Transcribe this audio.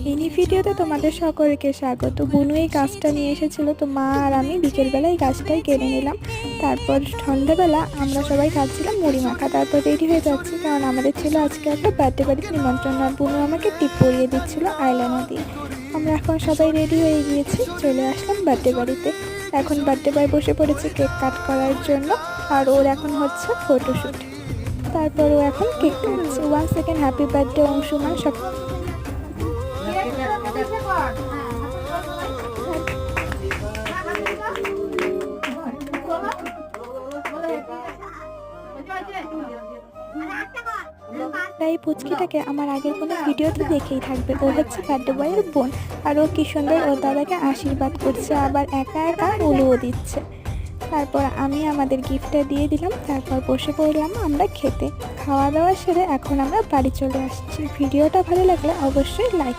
Mini ভিডিওতে তোমাদের সকলকে স্বাগত। বুনু এই গাছটা নিয়ে এসেছিল, তো মা আর আমি বিকেলবেলায় গাছটাই কেড়ে নিলাম। তারপর সন্ধ্যাবেলা আমরা সবাই খাচ্ছিলাম মুড়ি মাখা। তারপর রেডি হয়ে যাচ্ছি, কারণ আমাদের ছিল আজকে একটা বার্থডে বাড়িতে নিমন্ত্রণ। আর বুনু আমাকে টিপ পরিয়ে দিচ্ছিল আইলাইনার দিয়ে। আমরা এখন সবাই রেডি হয়ে গিয়েছি, চলে আসলাম বার্থডে বাড়িতে। এখন বার্থডে বয় বসে পড়েছে কেক কাট করার জন্য, আর ওর এখন হচ্ছে ফটোশ্যুট। তারপর ও এখন কেক কাটছে। 1 সেকেন্ড, হ্যাপি বার্থডে অংশুমান। সব তাই পুচকিটাকে আমার আগের কোনো ভিডিওতে দেখেই থাকবে। ও হচ্ছে বার্থডে বয়ের বোন, আর ও কি সুন্দর ওর দাদাকে আশীর্বাদ করছে, আবার একা একা উলুও দিচ্ছে। তারপর আমি আমাদের গিফটটা দিয়ে দিলাম, তারপর বসে পড়লাম আমরা খেতে। খাওয়া দাওয়া সেরে এখন আমরা বাড়ি চলে আসছি। ভিডিওটা ভালো লাগলে অবশ্যই লাইক